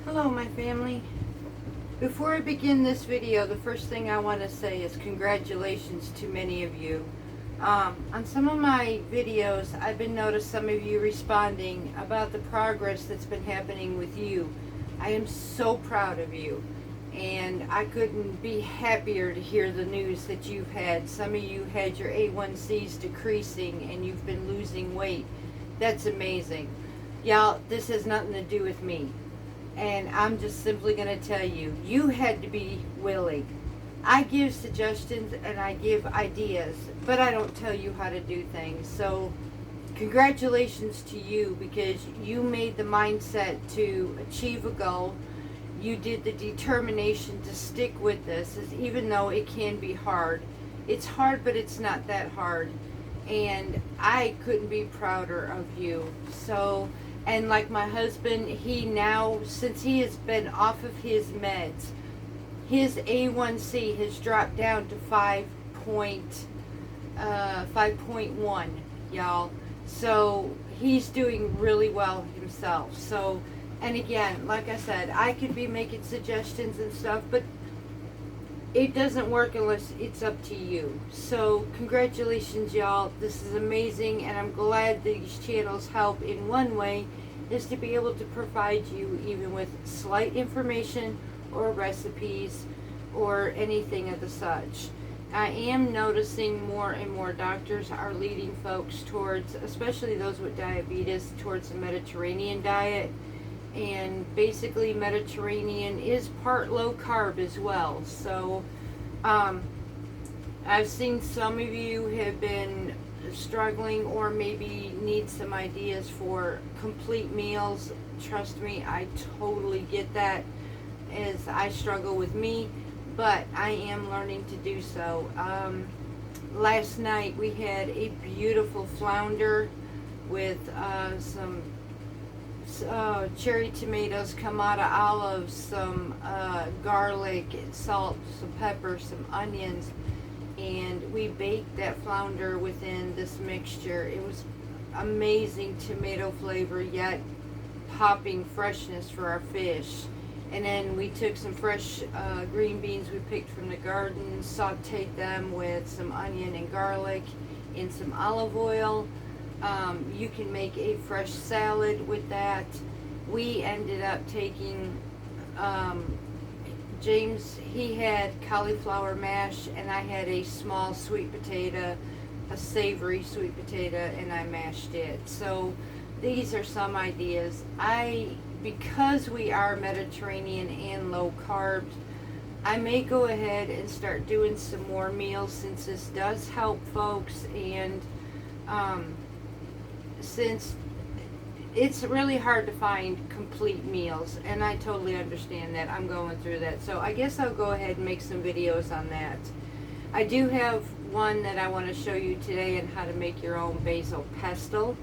Hello my family. Before I begin this video, the first thing I want to say is congratulations to many of you. On some of my videos, I've been noticed some of you responding about the progress that's been happening with you. I am so proud of you, and I couldn't be happier to hear the news that you've had. Some of you had your A1Cs decreasing and you've been losing weight. That's amazing. Y'all, this has nothing to do with me. And I'm just simply going to tell you, you had to be willing. I give suggestions and I give ideas, but I don't tell you how to do things. So congratulations to you, because you made the mindset to achieve a goal. You did the determination to stick with this, even though it can be hard. It's hard, but it's not that hard. And I couldn't be prouder of you. So, and like my husband, he now, since he has been off of his meds, his A1C has dropped down to 5.1, y'all. So he's doing really well himself. So, and again, like I said, I could be making suggestions and stuff, but it doesn't work unless it's up to you. So congratulations, y'all. This is amazing, and I'm glad these channels help in one way, is to be able to provide you even with slight information or recipes or anything of the such. I am noticing more and more doctors are leading folks towards, especially those with diabetes, towards the Mediterranean diet. And basically Mediterranean is part low carb as well. So I've seen some of you have been struggling or maybe need some ideas for complete meals. Trust me, I totally get that, as I struggle with me, but I am learning to do so. Last night we had a beautiful flounder with some cherry tomatoes, Kamata olives, some garlic, salt, some pepper, some onions, and we baked that flounder within this mixture. It was amazing tomato flavor, yet popping freshness for our fish. And then we took some fresh green beans we picked from the garden, sauteed them with some onion and garlic and some olive oil. You can make a fresh salad with that. We ended up taking, James, he had cauliflower mash, and I had a small sweet potato, a savory sweet potato, and I mashed it. So these are some ideas. Because we are Mediterranean and low carb, I may go ahead and start doing some more meals, since this does help folks, and since it's really hard to find complete meals, and I totally understand that. I'm going through that, so I guess I'll go ahead and make some videos on that. I do have one that I want to show you today on how to make your own basil pesto.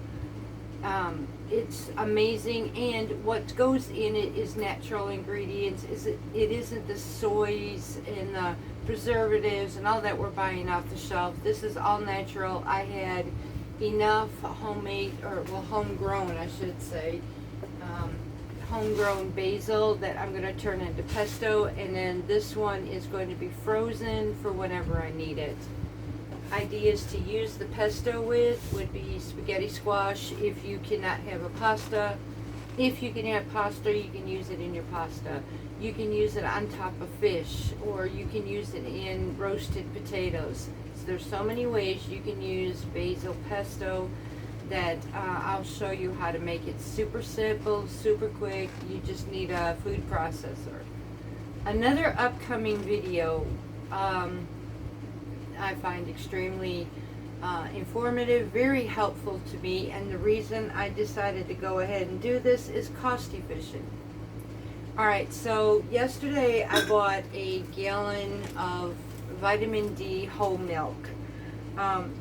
It's amazing, and what goes in it is natural ingredients. It isn't the soys and the preservatives and all that we're buying off the shelf. This is all natural. I had enough homemade, or well, homegrown, I should say, homegrown basil that I'm going to turn into pesto, and then this one is going to be frozen for whenever I need it. Ideas to use the pesto with would be spaghetti squash if you cannot have a pasta. If you can have pasta, you can use it in your pasta. You can use it on top of fish, or you can use it in roasted potatoes. So there's so many ways you can use basil pesto that I'll show you how to make it. Super simple, super quick. You just need a food processor. Another upcoming video I find extremely informative, very helpful to me, and the reason I decided to go ahead and do this is cost efficient. Alright, so yesterday I bought a gallon of vitamin D whole milk.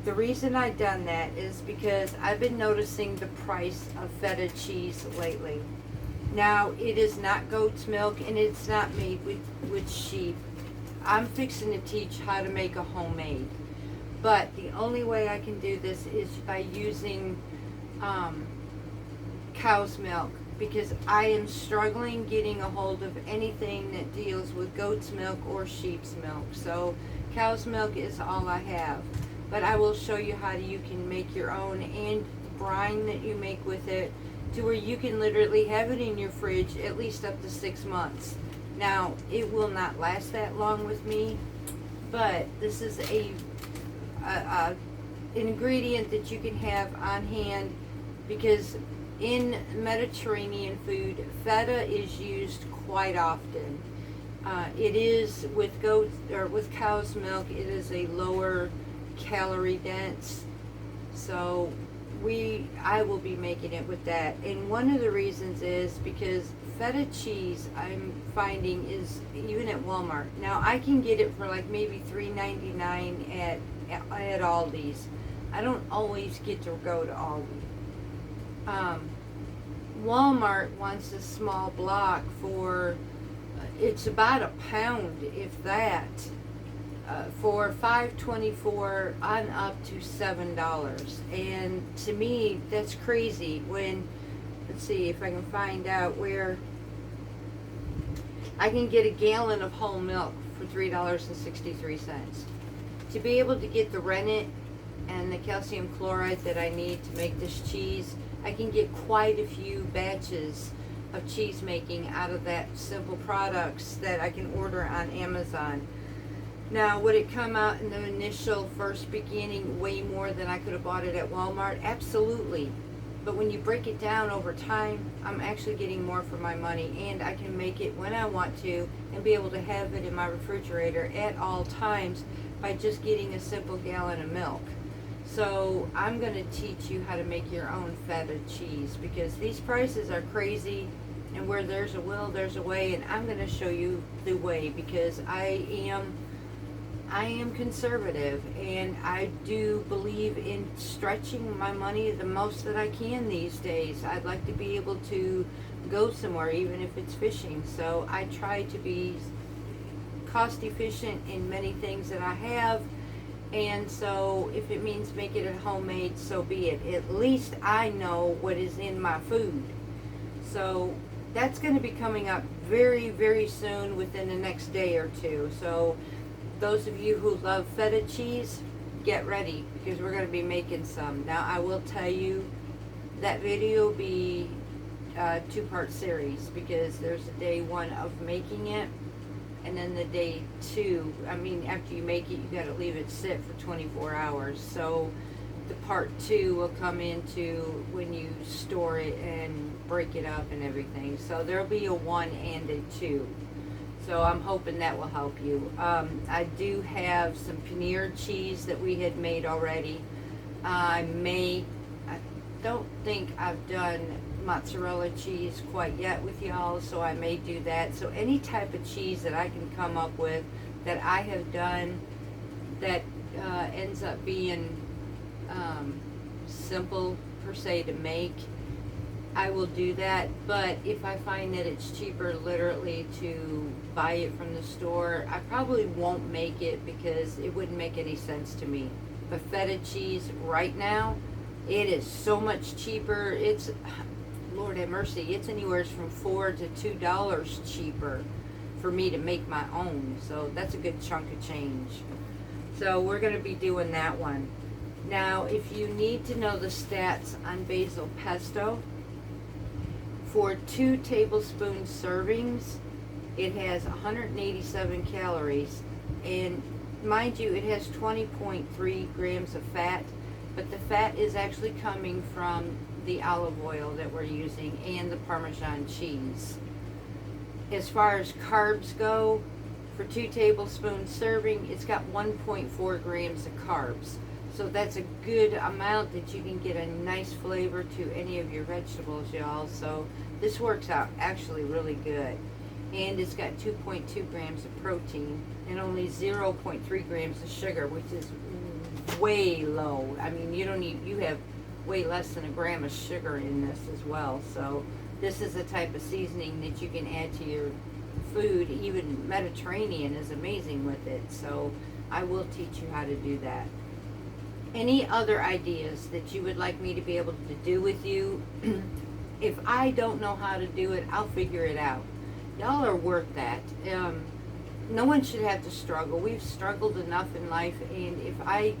The reason I've done that is because I've been noticing the price of feta cheese lately. Now, it is not goat's milk, and it's not made with sheep. I'm fixing to teach how to make a homemade. But the only way I can do this is by using cow's milk. because I am struggling getting a hold of anything that deals with goat's milk or sheep's milk. So cow's milk is all I have. But I will show you how you can make your own, and brine that you make with it, to where you can literally have it in your fridge at least up to 6 months. Now, it will not last that long with me, but this is an ingredient that you can have on hand, because in Mediterranean food, feta is used quite often. It is with goat or with cow's milk. It is a lower calorie dense, so I will be making it with that. And one of the reasons is because feta cheese, I'm finding, is even at Walmart now. I can get it for like maybe $3.99 at Aldi's. I don't always get to go to Aldi. Walmart wants a small block for it's about a pound, if that, for $5.24 on up to $7. And to me, that's crazy. When, let's see if I can find out where I can get a gallon of whole milk for $3.63. To be able to get the rennet and the calcium chloride that I need to make this cheese, I can get quite a few batches of cheese making out of that simple products that I can order on Amazon. Now, would it come out in the initial first beginning way more than I could have bought it at Walmart? Absolutely. But when you break it down over time, I'm actually getting more for my money, and I can make it when I want to and be able to have it in my refrigerator at all times by just getting a simple gallon of milk. So I'm going to teach you how to make your own feta cheese, because these prices are crazy, and where there's a will, there's a way, and I'm going to show you the way, because I am conservative, and I do believe in stretching my money the most that I can these days. I'd like to be able to go somewhere, even if it's fishing. So I try to be cost efficient in many things that I have. And so if it means make it at homemade, so be it. At least I know what is in my food. So that's going to be coming up very, very soon, within the next day or two. So those of you who love feta cheese, get ready, because we're going to be making some. Now, I will tell you that video will be a two-part series, because there's a day one of making it, and then the day two. I mean, after you make it, you got to leave it sit for 24 hours. So the part two will come into when you store it and break it up and everything. So there'll be a one and a two. So I'm hoping that will help you. I do have some paneer cheese that we had made already. I don't think I've done mozzarella cheese quite yet with y'all, so I may do that. So any type of cheese that I can come up with that I have done that ends up being simple per se to make, I will do that. But if I find that it's cheaper literally to buy it from the store, I probably won't make it, because it wouldn't make any sense to me. But feta cheese right now, it is so much cheaper. It's, Lord have mercy, it's anywhere from $4 to $2 cheaper for me to make my own. So that's a good chunk of change. So we're going to be doing that one. Now, if you need to know the stats on basil pesto, for 2 tablespoon servings, it has 187 calories. And mind you, it has 20.3 grams of fat, but the fat is actually coming from the olive oil that we're using and the Parmesan cheese. As far as carbs go, for 2 tablespoon serving, it's got 1.4 grams of carbs. So that's a good amount that you can get a nice flavor to any of your vegetables, y'all. So this works out actually really good. And it's got 2.2 grams of protein and only 0.3 grams of sugar, which is way low. I mean, you have way less than a gram of sugar in this as well. So this is a type of seasoning that you can add to your food. Even Mediterranean is amazing with it. So I will teach you how to do that. Any other ideas that you would like me to be able to do with you, if I don't know how to do it, I'll figure it out. Y'all are worth that. No one should have to struggle. We've struggled enough in life, and if I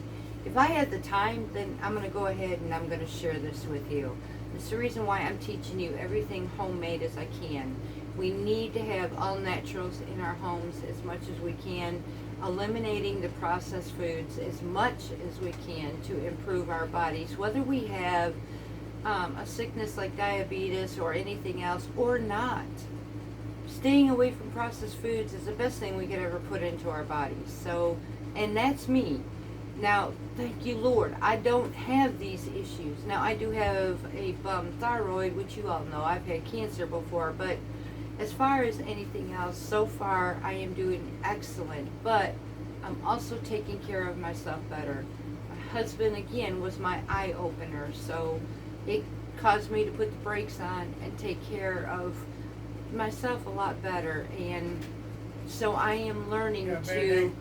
had the time, then I'm going to go ahead and I'm going to share this with you. It's the reason why I'm teaching you everything homemade as I can. We need to have all naturals in our homes as much as we can, eliminating the processed foods as much as we can to improve our bodies, whether we have a sickness like diabetes or anything else or not. Staying away from processed foods is the best thing we could ever put into our bodies. So, and that's me. Now, thank you, Lord, I don't have these issues. Now, I do have a thyroid, which you all know. I've had cancer before, but as far as anything else, so far, I am doing excellent. But I'm also taking care of myself better. My husband, again, was my eye-opener, so it caused me to put the brakes on and take care of myself a lot better. And so I am learning to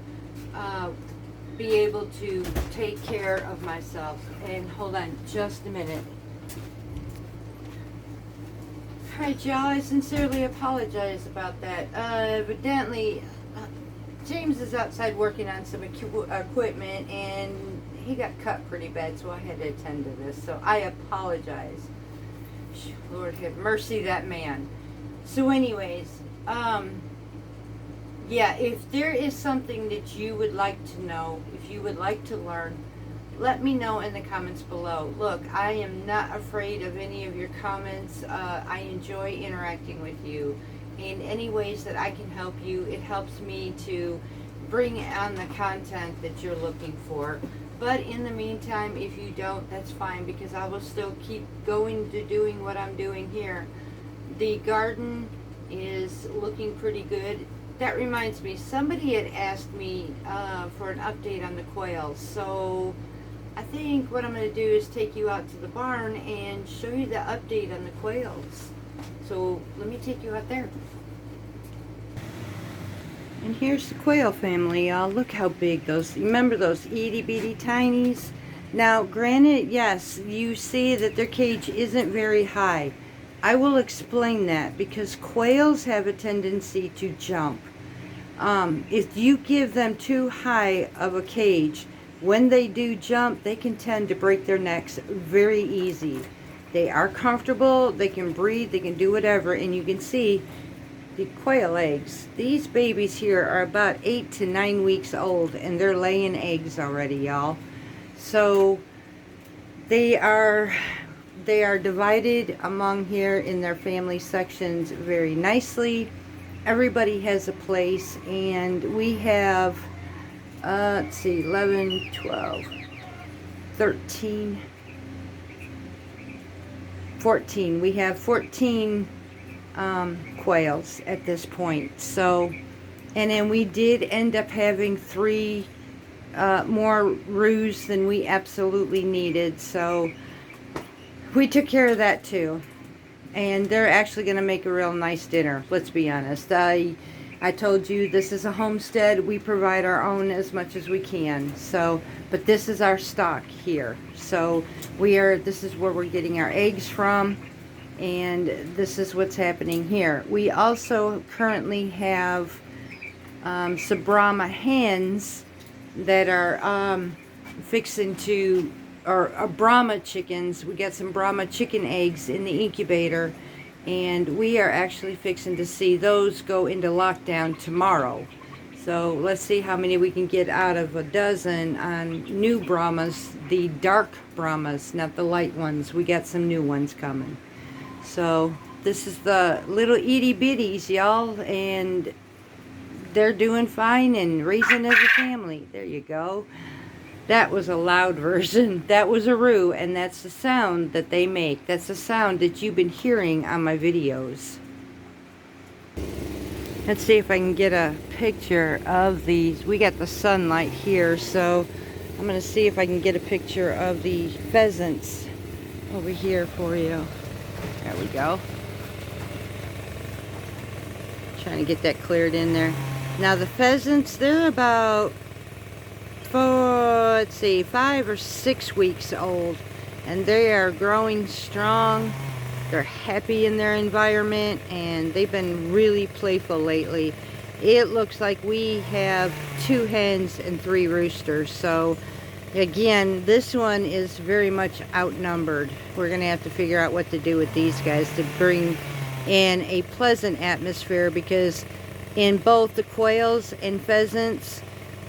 be able to take care of myself. And hold on just a minute. Alright, y'all, I sincerely apologize about that. Evidently, James is outside working on some equipment, and he got cut pretty bad, so I had to attend to this. So I apologize. Lord have mercy, that man. So anyways, yeah, if there is something that you would like to know, if you would like to learn, let me know in the comments below. Look, I am not afraid of any of your comments. I enjoy interacting with you in any ways that I can help you. It helps me to bring on the content that you're looking for. But in the meantime, if you don't, that's fine, because I will still keep going to doing what I'm doing here. The garden is looking pretty good. That reminds me, somebody had asked me for an update on the quails. So I think what I'm going to do is take you out to the barn and show you the update on the quails. So let me take you out there. And here's the quail family, y'all. Look how big those, remember those itty bitty tinies? Now, granted, yes, you see that their cage isn't very high. I will explain that, because quails have a tendency to jump. If you give them too high of a cage, when they do jump, they can tend to break their necks very easy. They are comfortable, they can breathe, they can do whatever, and you can see the quail eggs. These babies here are about 8 to 9 weeks old, and they're laying eggs already, y'all. So they are divided among here in their family sections very nicely. Everybody has a place, and we have let's see, 11, 12, 13, 14. We have 14 quails at this point. So, and then we did end up having 3 more roos than we absolutely needed. So we took care of that too. And they're actually going to make a real nice dinner, let's be honest. I told you this is a homestead. We provide our own as much as we can. So, but this is our stock here. So this is where we're getting our eggs from, and this is what's happening here. We also currently have some Brahma hens that are fixing to, or Brahma chickens. We got some Brahma chicken eggs in the incubator, and we are actually fixing to see those go into lockdown tomorrow. So let's see how many we can get out of a dozen on new Brahmas, the dark Brahmas, not the light ones. We got some new ones coming. So this is the little itty bitties, y'all, and they're doing fine and raising as a family. There you go. That was a loud version. That was a roo, and that's the sound that they make. That's the sound that you've been hearing on my videos. Let's see if I can get a picture of these. We got the sunlight here, so I'm going to see if I can get a picture of the pheasants over here for you. There we go. Trying to get that cleared in there. Now the pheasants, they're about, let's see, 5 or 6 weeks old, and they are growing strong. They're happy in their environment, and they've been really playful lately. It looks like we have 2 hens and 3 roosters. So again, this one is very much outnumbered. We're gonna have to figure out what to do with these guys to bring in a pleasant atmosphere, because in both the quails and pheasants,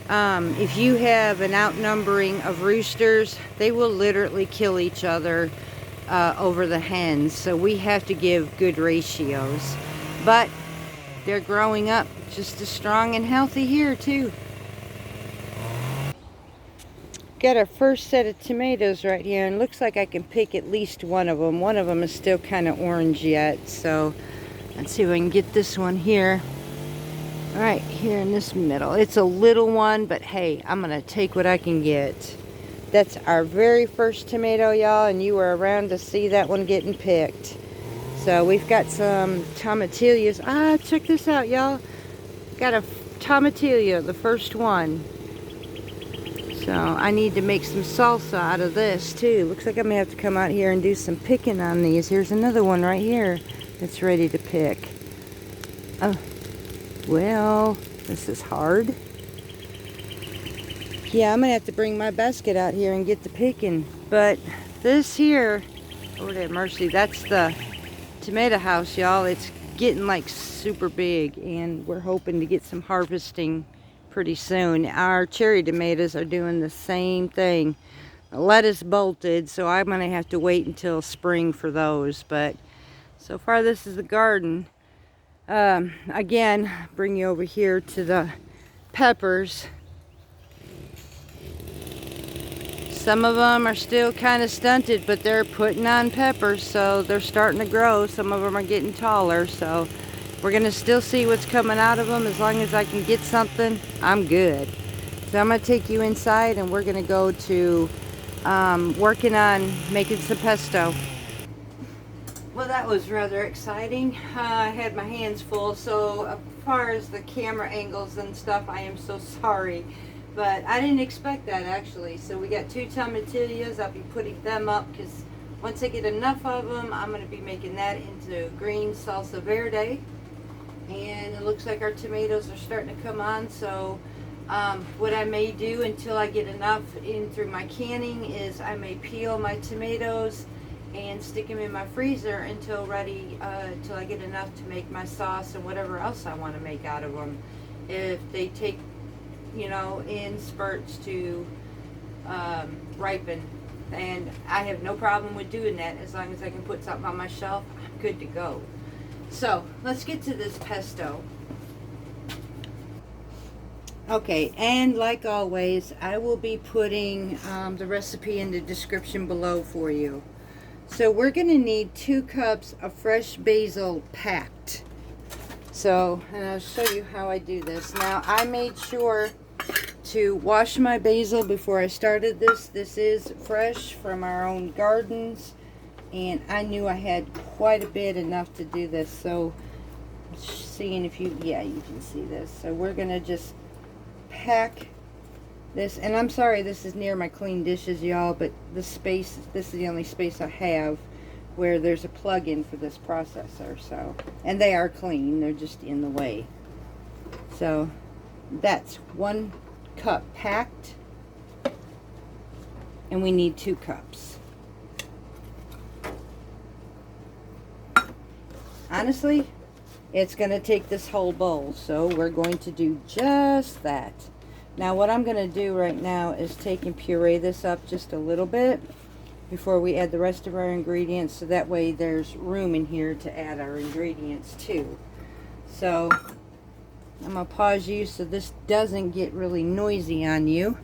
if you have an outnumbering of roosters, they will literally kill each other over the hens. So we have to give good ratios, but they're growing up just as strong and healthy here too. Got our first set of tomatoes right here, and looks like I can pick at least one of them. One of them is still kind of orange yet, so let's see if I can get this one here. Right here in this middle. It's a little one, but hey, I'm gonna take what I can get. That's our very first tomato, y'all, and you were around to see that one getting picked. So we've got some tomatillas. Check this out, y'all. Got a tomatilla, the first one. So I need to make some salsa out of this too. Looks like I'm gonna have to come out here and do some picking on these. Here's another one right here that's ready to pick. Oh, well, this is hard. Yeah, I'm gonna have to bring my basket out here and get the picking. But this here, Lord have mercy, that's the tomato house, y'all. It's getting like super big, and we're hoping to get some harvesting pretty soon. Our cherry tomatoes are doing the same thing. The lettuce bolted, so I'm gonna have to wait until spring for those. But so far, this is the garden. Again, bring you over here to the peppers. Some of them are still kind of stunted, but they're putting on peppers, so they're starting to grow. Some of them are getting taller, so we're gonna still see what's coming out of them. As long as I can get something, I'm good. So I'm gonna take you inside, and we're gonna go to working on making some pesto. Well, that was rather exciting. I had my hands full, so as far as the camera angles and stuff, I am so sorry. But I didn't expect that, actually. So we got 2 tomatillas. I'll be putting them up, because once I get enough of them, I'm going to be making that into green salsa verde. And it looks like our tomatoes are starting to come on. So what I may do until I get enough in through my canning is I may peel my tomatoes and stick them in my freezer until ready, until I get enough to make my sauce and whatever else I want to make out of them. If they take, you know, in spurts to ripen, and I have no problem with doing that. As long as I can put something on my shelf, I'm good to go. So let's get to this pesto. Okay, and like always, I will be putting the recipe in the description below for you. So we're going to need 2 cups of fresh basil packed. So, and I'll show you how I do this. Now, I made sure to wash my basil before I started this. This is fresh from our own gardens, and I knew I had quite a bit, enough to do this. So, seeing if you, yeah, you can see this. So we're going to just pack this, and I'm sorry this is near my clean dishes, y'all, but the space, this is the only space I have where there's a plug-in for this processor. So, and they are clean, they're just in the way. So that's 1 cup packed, and we need 2 cups. Honestly, it's going to take this whole bowl, so we're going to do just that. Now what I'm going to do right now is take and puree this up just a little bit before we add the rest of our ingredients, so that way there's room in here to add our ingredients too. So I'm going to pause you so this doesn't get really noisy on you.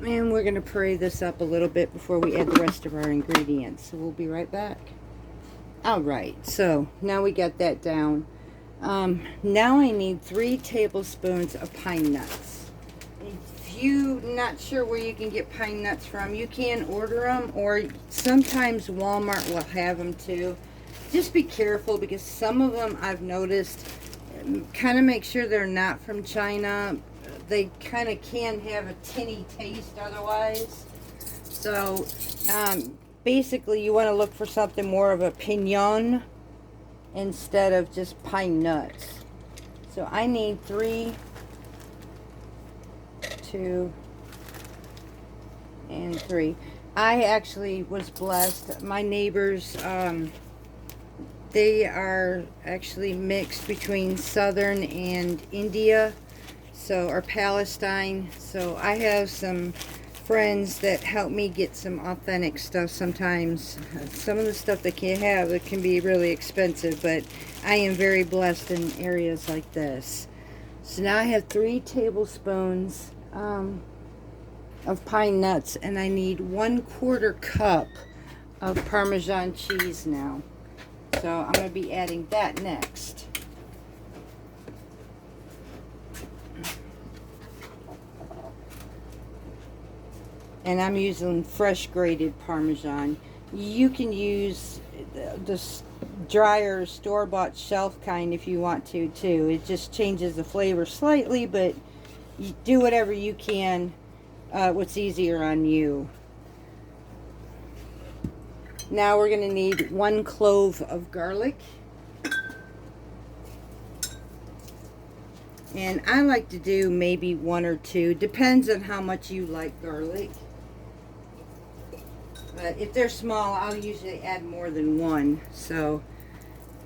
And we're going to puree this up a little bit before we add the rest of our ingredients. So we'll be right back. Alright, so now we got that down. Now I need 3 tablespoons of pine nuts. If you're not sure where you can get pine nuts from, you can order them, or sometimes Walmart will have them too. Just be careful, because some of them I've noticed, kind of make sure they're not from China. They kind of can have a tinny taste otherwise. So basically you want to look for something more of a pignon instead of just pine nuts. So I need 3, 2, and 3. I actually was blessed. My neighbors, they are actually mixed between Southern and India, or Palestine. So I have some friends that help me get some authentic stuff sometimes. Some of the stuff they can't have, it can be really expensive, but I am very blessed in areas like this. So now I have 3 tablespoons of pine nuts, and I need 1/4 cup of Parmesan cheese now. So I'm going to be adding that next. And I'm using fresh grated Parmesan. You can use the drier store-bought shelf kind if you want to too. It just changes the flavor slightly, but you do whatever you can, what's easier on you. Now we're going to need 1 clove of garlic. And I like to do maybe 1 or 2. Depends on how much you like garlic. But if they're small, I'll usually add more than 1. So,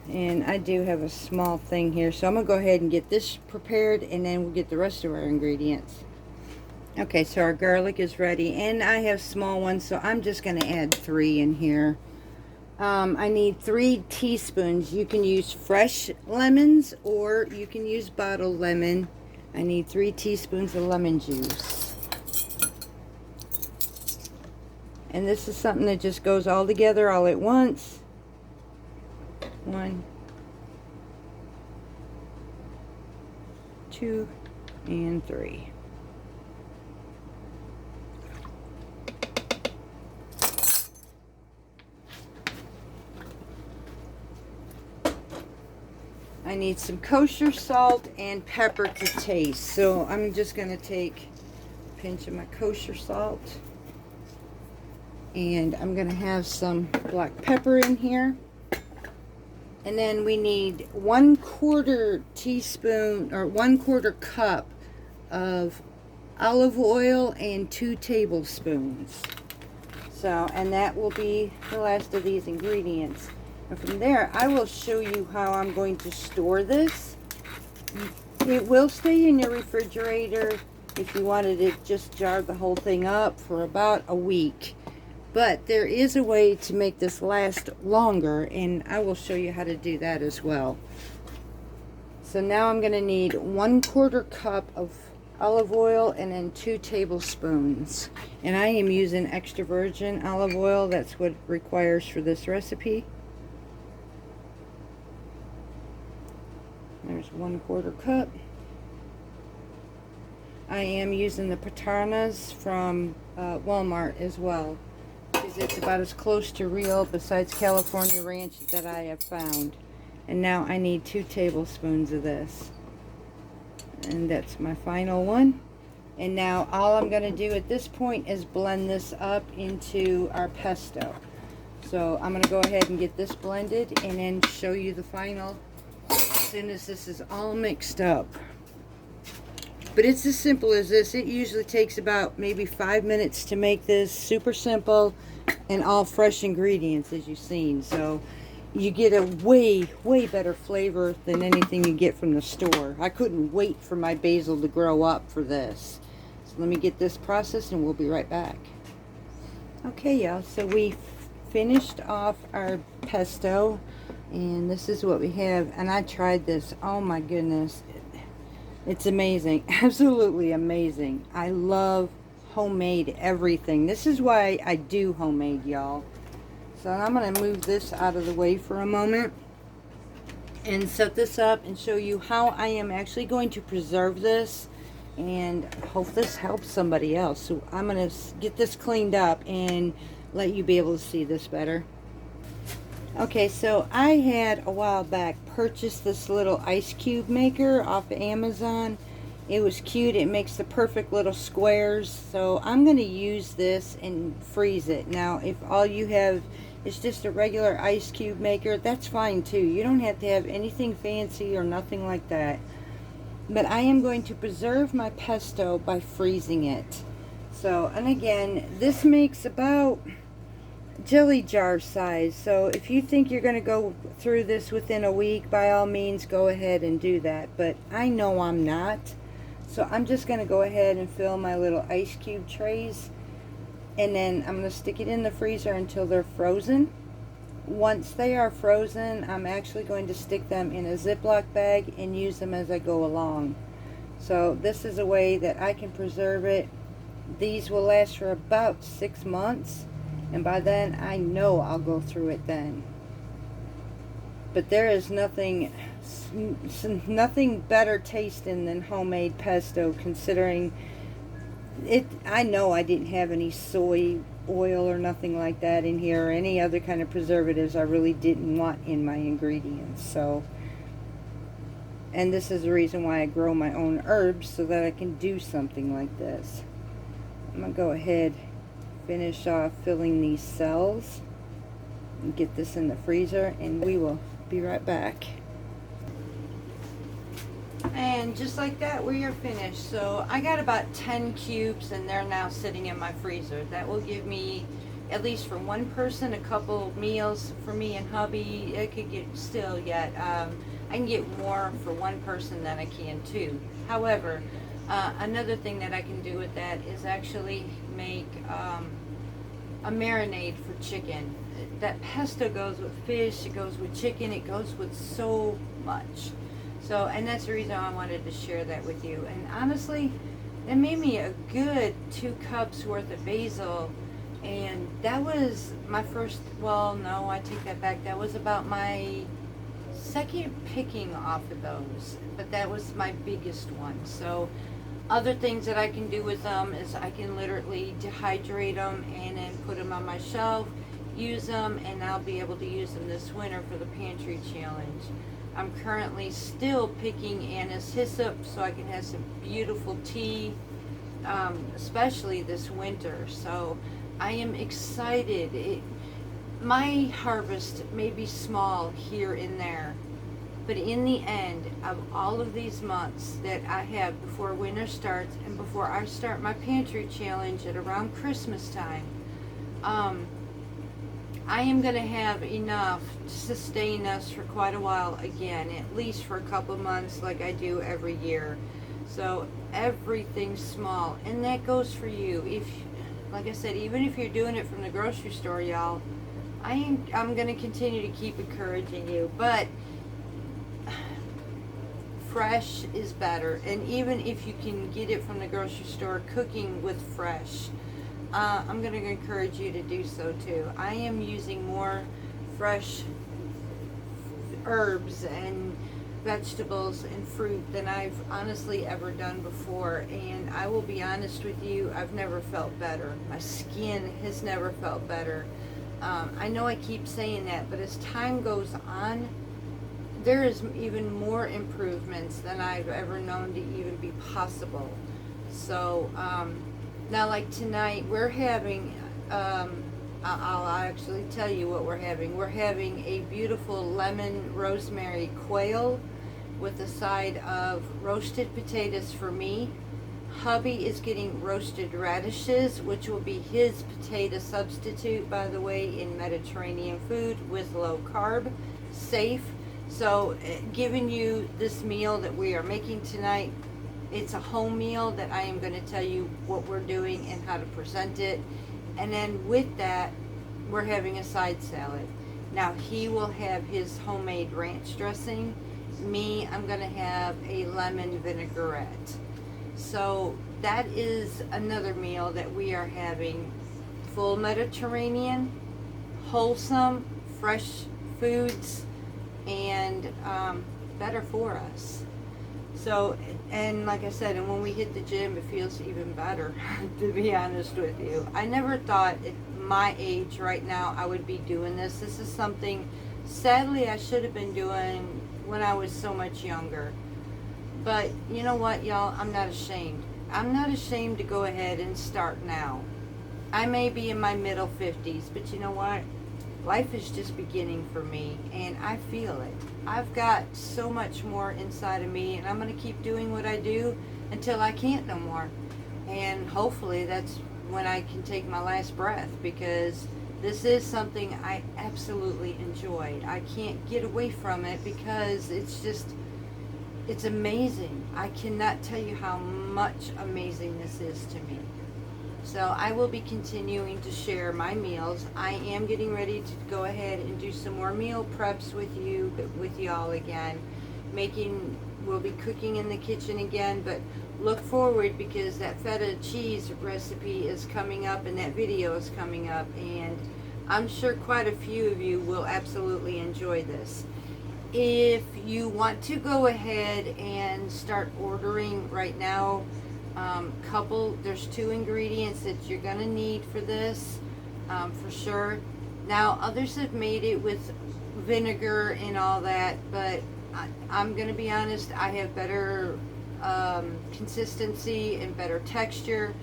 and I do have a small thing here. So I'm going to go ahead and get this prepared, and then we'll get the rest of our ingredients. Okay, so our garlic is ready, and I have small ones, so I'm just going to add 3 in here. I need 3 teaspoons. You can use fresh lemons, or you can use bottled lemon. I need 3 teaspoons of lemon juice. And this is something that just goes all together all at once. 1, 2, and 3. I need some kosher salt and pepper to taste. So I'm just going to take a pinch of my kosher salt. And I'm going to have some black pepper in here. And then we need 1/4 teaspoon or 1/4 cup of olive oil and 2 tablespoons. So, and that will be the last of these ingredients. And from there, I will show you how I'm going to store this. It will stay in your refrigerator if you wanted to just jar the whole thing up for about a week. But there is a way to make this last longer, and I will show you how to do that as well. So now I'm going to need 1/4 cup of olive oil and then 2 tablespoons. And I am using extra virgin olive oil. That's what it requires for this recipe. There's 1/4 cup. I am using the patanas from Walmart as well, because it's about as close to real, besides California Ranch, that I have found. And now I need 2 tablespoons of this. And that's my final one. And now all I'm going to do at this point is blend this up into our pesto. So I'm going to go ahead and get this blended and then show you the final as soon as this is all mixed up. But it's as simple as this. It usually takes about maybe 5 minutes to make this. Super simple and all fresh ingredients, as you've seen. So you get a way better flavor than anything you get from the store. I couldn't wait for my basil to grow up for this. So let me get this processed and we'll be right back. Okay, y'all, so we finished off our pesto, and this is what we have. And I tried this. Oh my goodness, it's amazing. Absolutely amazing. I love homemade everything. This is why I do homemade, y'all. So I'm going to move this out of the way for a moment and set this up and show you how I am actually going to preserve this, and hope this helps somebody else. So I'm going to get this cleaned up and let you be able to see this better. Okay, so I had a while back purchased this little ice cube maker off of Amazon, It was cute. It makes the perfect little squares. So I'm going to use this and freeze it. Now, if all you have is just a regular ice cube maker, that's fine too. You don't have to have anything fancy or nothing like that. But I am going to preserve my pesto by freezing it. So, and again, this makes about jelly jar size. So if you think you're going to go through this within a week, by all means go ahead and do that. But I know I'm not. So I'm just going to go ahead and fill my little ice cube trays, and then I'm going to stick it in the freezer until they're frozen. Once they are frozen, I'm actually going to stick them in a Ziploc bag and use them as I go along. So this is a way that I can preserve it. These will last for about 6 months, and by then I know I'll go through it then. But there is nothing better tasting than homemade pesto, considering it. I know I didn't have any soy oil or nothing like that in here, or any other kind of preservatives I really didn't want in my ingredients. So, and this is the reason why I grow my own herbs, so that I can do something like this. I'm gonna go ahead, finish off filling these cells, and get this in the freezer, and we will be right back. And just like that, we are finished. So I got about 10 cubes, and they're now sitting in my freezer. That will give me, at least for one person, a couple meals for me and hubby. It could get still yet. I can get more for one person than I can two. However, another thing that I can do with that is actually make a marinade for chicken. That pesto goes with fish, it goes with chicken, it goes with so much. So, and that's the reason I wanted to share that with you. And honestly, it made me a good 2 cups worth of basil. And that was my first, well, no, I take that back. That was about my second picking off of those. But that was my biggest one. So, other things that I can do with them is I can literally dehydrate them and then put them on my shelf, use them, and I'll be able to use them this winter for the pantry challenge. I'm currently still picking anise hyssop so I can have some beautiful tea, especially this winter. So I am excited. My harvest may be small here and there, but in the end of all of these months that I have before winter starts and before I start my pantry challenge at around Christmas time, I am going to have enough to sustain us for quite a while again, at least for a couple months like I do every year. So everything's small, and that goes for you. If, like I said, even if you're doing it from the grocery store, y'all, I'm going to continue to keep encouraging you, but fresh is better. And even if you can get it from the grocery store, cooking with fresh, I'm going to encourage you to do so too. I am using more fresh herbs and vegetables and fruit than I've honestly ever done before, and I will be honest with you, I've never felt better. My skin has never felt better. I know I keep saying that, but as time goes on, there is even more improvements than I've ever known to even be possible. So now, like tonight, we're having, I'll actually tell you what we're having. We're having a beautiful lemon rosemary quail with a side of roasted potatoes for me. Hubby is getting roasted radishes, which will be his potato substitute, by the way, in Mediterranean food with low carb, safe. So giving you this meal that we are making tonight, it's a home meal that I am going to tell you what we're doing and how to present it. And then with that, we're having a side salad. Now he will have his homemade ranch dressing. Me, I'm going to have a lemon vinaigrette. So that is another meal that we are having. Full Mediterranean, wholesome, fresh foods, and better for us. So, and like I said, and when we hit the gym, it feels even better, to be honest with you. I never thought at my age right now I would be doing this. This is something, sadly, I should have been doing when I was so much younger. But you know what, y'all? I'm not ashamed. I'm not ashamed to go ahead and start now. I may be in my middle 50s, but you know what? Life is just beginning for me, and I feel it. I've got so much more inside of me, and I'm going to keep doing what I do until I can't no more. And hopefully that's when I can take my last breath, because this is something I absolutely enjoy. I can't get away from it because it's amazing. I cannot tell you how much amazing this is to me. So I will be continuing to share my meals. I am getting ready to go ahead and do some more meal preps with y'all again. We'll be cooking in the kitchen again, but look forward, because that feta cheese recipe is coming up and that video is coming up, and I'm sure quite a few of you will absolutely enjoy this. If you want to go ahead and start ordering right now, there's 2 ingredients that you're going to need for this, for sure. Now, others have made it with vinegar and all that, but I'm going to be honest, I have better consistency and better texture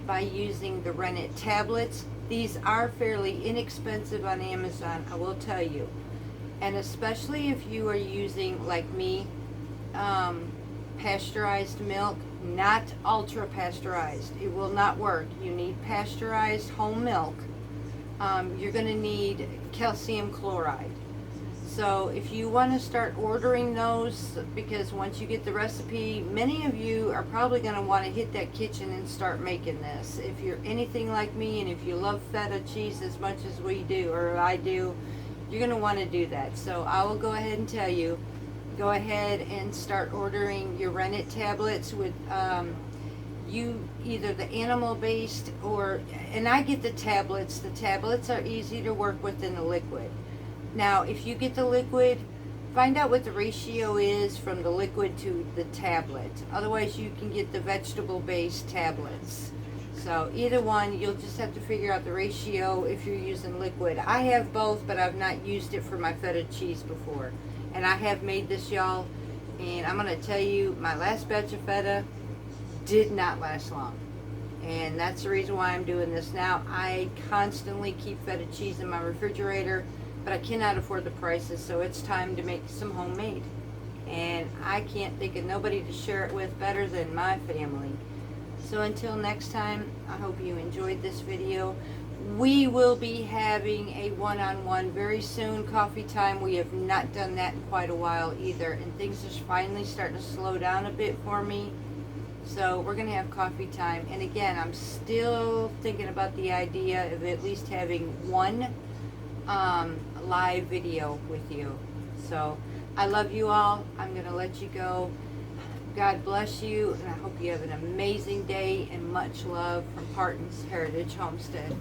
by using the rennet tablets. These are fairly inexpensive on Amazon, I will tell you. And especially if you are using, like me, pasteurized milk, not ultra pasteurized. It will not work. You need pasteurized whole milk. You're going to need calcium chloride. So if you want to start ordering those, because once you get the recipe, many of you are probably going to want to hit that kitchen and start making this. If you're anything like me, and if you love feta cheese as much as we do, or I do, you're going to want to do that. So I will go ahead and tell you, go ahead and start ordering your rennet tablets with either the animal based, and I get the tablets. The tablets are easy to work with than the liquid. Now, if you get the liquid, find out what the ratio is from the liquid to the tablet. Otherwise, you can get the vegetable-based tablets. So either one, you'll just have to figure out the ratio if you're using liquid. I have both, but I've not used it for my feta cheese before. And I have made this, y'all, and I'm going to tell you, my last batch of feta did not last long. And that's the reason why I'm doing this now. I constantly keep feta cheese in my refrigerator, but I cannot afford the prices, so it's time to make some homemade. And I can't think of nobody to share it with better than my family. So until next time, I hope you enjoyed this video. We will be having a one-on-one very soon, coffee time. We have not done that in quite a while either, and things are finally starting to slow down a bit for me. So we're going to have coffee time. And again, I'm still thinking about the idea of at least having one live video with you. So I love you all. I'm going to let you go. God bless you, and I hope you have an amazing day, and much love from Parton's Heritage Homestead.